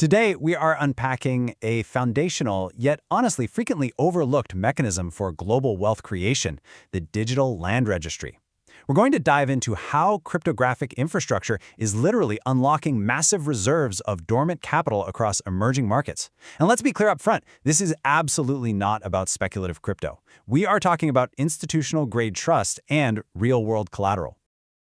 Today, we are unpacking a foundational, yet honestly frequently overlooked mechanism for global wealth creation, the digital land registry. We're going to dive into how cryptographic infrastructure is literally unlocking massive reserves of dormant capital across emerging markets. And let's be clear up front, this is absolutely not about speculative crypto. We are talking about institutional-grade trust and real-world collateral.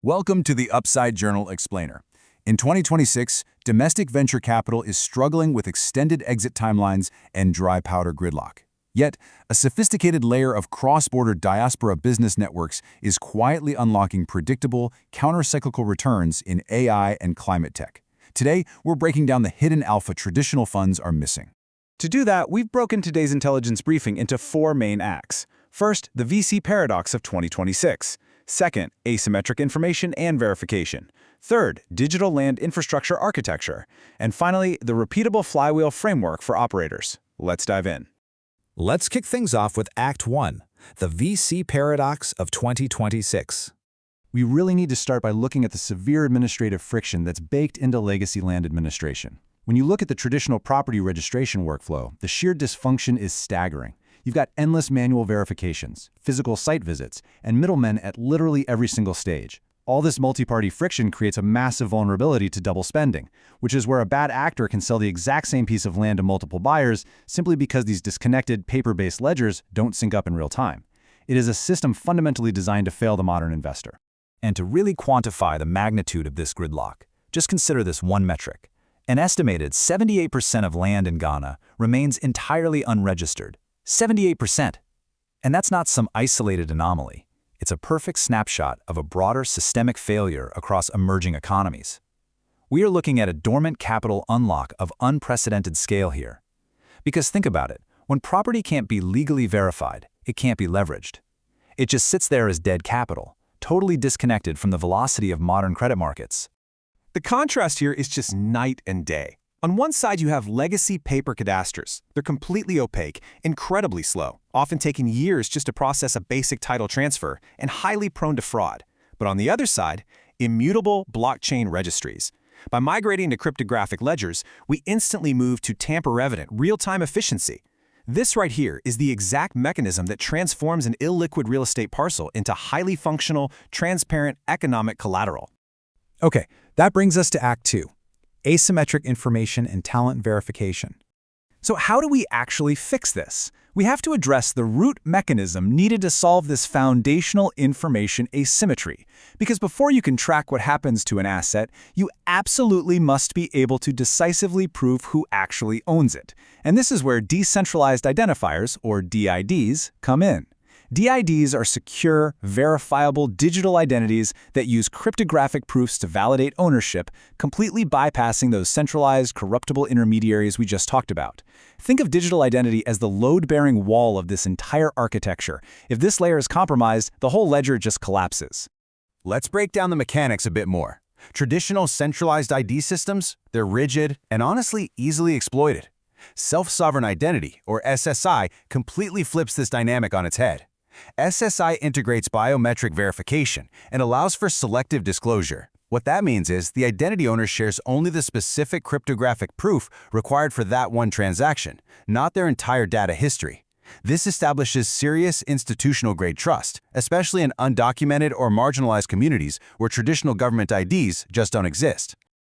Welcome to the Upside Journal Explainer. In 2026, domestic venture capital is struggling with extended exit timelines and dry powder gridlock. Yet, a sophisticated layer of cross-border diaspora business networks is quietly unlocking predictable, counter-cyclical returns in AI and climate tech. Today, we're breaking down the hidden alpha traditional funds are missing. To do that, we've broken today's intelligence briefing into four main acts. First, the VC paradox of 2026. Second, asymmetric information and verification. Third, digital land infrastructure architecture. And finally, the repeatable flywheel framework for operators. Let's dive in. Let's kick things off with Act 1, the VC paradox of 2026. We really need to start by looking at the severe administrative friction that's baked into legacy land administration. When you look at the traditional property registration workflow, the sheer dysfunction is staggering. You've got endless manual verifications, physical site visits, and middlemen at literally every single stage. All this multi-party friction creates a massive vulnerability to double spending, which is where a bad actor can sell the exact same piece of land to multiple buyers simply because these disconnected, paper-based ledgers don't sync up in real time. It is a system fundamentally designed to fail the modern investor. And to really quantify the magnitude of this gridlock, just consider this one metric. An estimated 78% of land in Ghana remains entirely unregistered. 78%. And that's not some isolated anomaly. It's a perfect snapshot of a broader systemic failure across emerging economies. We are looking at a dormant capital unlock of unprecedented scale here. Because think about it, when property can't be legally verified, it can't be leveraged. It just sits there as dead capital, totally disconnected from the velocity of modern credit markets. The contrast here is just night and day. On one side, you have legacy paper cadastres. They're completely opaque, incredibly slow, often taking years just to process a basic title transfer, and highly prone to fraud. But on the other side, immutable blockchain registries. By migrating to cryptographic ledgers, we instantly move to tamper-evident, real-time efficiency. This right here is the exact mechanism that transforms an illiquid real estate parcel into highly functional, transparent economic collateral. Okay, that brings us to Act 2. Asymmetric information and talent verification. So how do we actually fix this? We have to address the root mechanism needed to solve this foundational information asymmetry. Because before you can track what happens to an asset, you absolutely must be able to decisively prove who actually owns it. And this is where decentralized identifiers, or DIDs, come in. DIDs are secure, verifiable digital identities that use cryptographic proofs to validate ownership, completely bypassing those centralized, corruptible intermediaries we just talked about. Think of digital identity as the load-bearing wall of this entire architecture. If this layer is compromised, the whole ledger just collapses. Let's break down the mechanics a bit more. Traditional centralized ID systems, they're rigid and honestly easily exploited. Self-sovereign identity, or SSI, completely flips this dynamic on its head. SSI integrates biometric verification and allows for selective disclosure. What that means is the identity owner shares only the specific cryptographic proof required for that one transaction, not their entire data history. This establishes serious institutional-grade trust, especially in undocumented or marginalized communities where traditional government IDs just don't exist.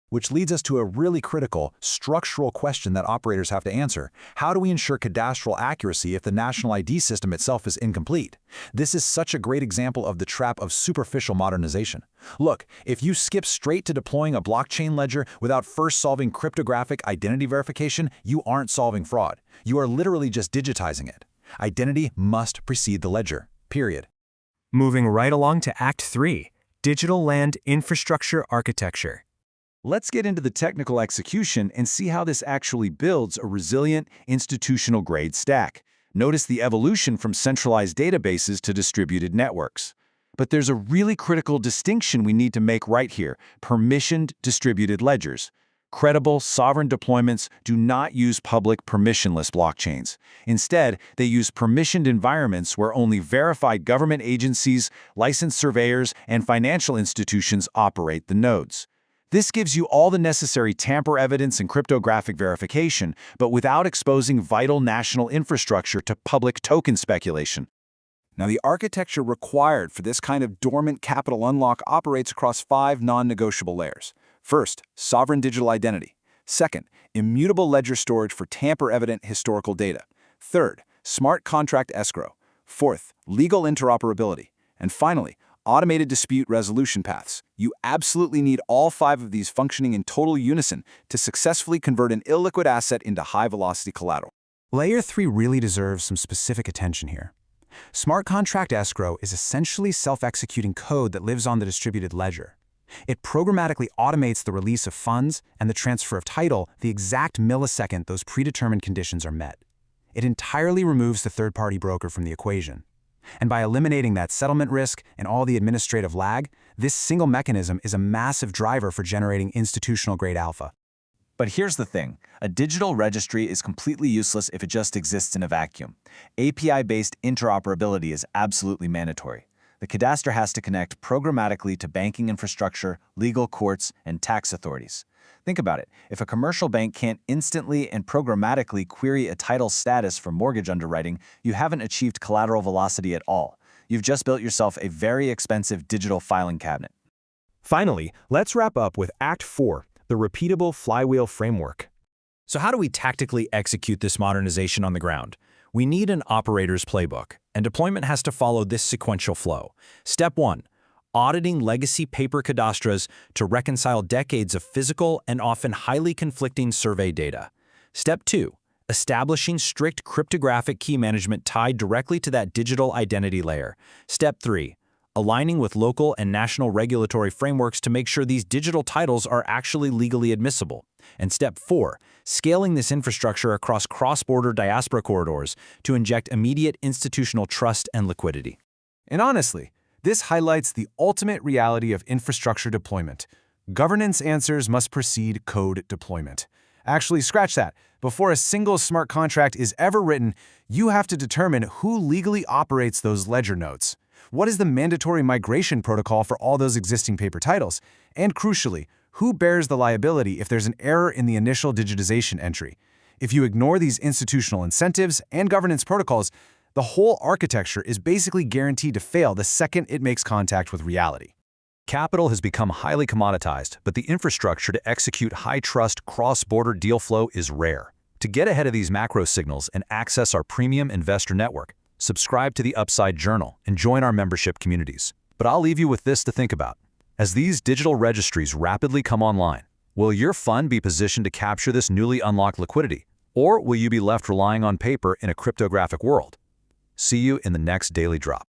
Which leads us to a really critical, structural question that operators have to answer. How do we ensure cadastral accuracy if the national ID system itself is incomplete? This is such a great example of the trap of superficial modernization. Look, if you skip straight to deploying a blockchain ledger without first solving cryptographic identity verification, you aren't solving fraud. You are literally just digitizing it. Identity must precede the ledger, period. Moving right along to Act 3, digital land infrastructure architecture. Let's get into the technical execution and see how this actually builds a resilient, institutional-grade stack. Notice the evolution from centralized databases to distributed networks. But there's a really critical distinction we need to make right here: permissioned distributed ledgers. Credible, sovereign deployments do not use public permissionless blockchains. Instead, they use permissioned environments where only verified government agencies, licensed surveyors, and financial institutions operate the nodes. This gives you all the necessary tamper evidence and cryptographic verification, but without exposing vital national infrastructure to public token speculation. Now, the architecture required for this kind of dormant capital unlock operates across 5 non-negotiable layers. First, sovereign digital identity. Second, immutable ledger storage for tamper-evident historical data. Third, smart contract escrow. Fourth, legal interoperability. And finally, automated dispute resolution paths. You absolutely need all 5 of these functioning in total unison to successfully convert an illiquid asset into high-velocity collateral. Layer 3 really deserves some specific attention here. Smart contract escrow is essentially self-executing code that lives on the distributed ledger. It programmatically automates the release of funds and the transfer of title the exact millisecond those predetermined conditions are met. It entirely removes the third-party broker from the equation. And by eliminating that settlement risk and all the administrative lag, this single mechanism is a massive driver for generating institutional-grade alpha. But here's the thing. A digital registry is completely useless if it just exists in a vacuum. API-based interoperability is absolutely mandatory. The cadastre has to connect programmatically to banking infrastructure, legal courts, and tax authorities. Think about it. If a commercial bank can't instantly and programmatically query a title status for mortgage underwriting, you haven't achieved collateral velocity at all. You've just built yourself a very expensive digital filing cabinet. Finally, let's wrap up with Act 4, the repeatable flywheel framework. So how do we tactically execute this modernization on the ground? We need an operator's playbook, and deployment has to follow this sequential flow. Step 1. Auditing legacy paper cadastres to reconcile decades of physical and often highly conflicting survey data. Step 2. Establishing strict cryptographic key management tied directly to that digital identity layer. Step 3. Aligning with local and national regulatory frameworks to make sure these digital titles are actually legally admissible. And Step 4. Scaling this infrastructure across cross-border diaspora corridors to inject immediate institutional trust and liquidity. And honestly, this highlights the ultimate reality of infrastructure deployment. Governance answers must precede code deployment. Actually, scratch that. Before a single smart contract is ever written, you have to determine who legally operates those ledger nodes. What is the mandatory migration protocol for all those existing paper titles? And crucially, who bears the liability if there's an error in the initial digitization entry? If you ignore these institutional incentives and governance protocols, the whole architecture is basically guaranteed to fail the second it makes contact with reality. Capital has become highly commoditized, but the infrastructure to execute high-trust cross-border deal flow is rare. To get ahead of these macro signals and access our premium investor network, subscribe to the Upside Journal and join our membership communities. But I'll leave you with this to think about. As these digital registries rapidly come online, will your fund be positioned to capture this newly unlocked liquidity, or will you be left relying on paper in a cryptographic world? See you in the next Daily Drop.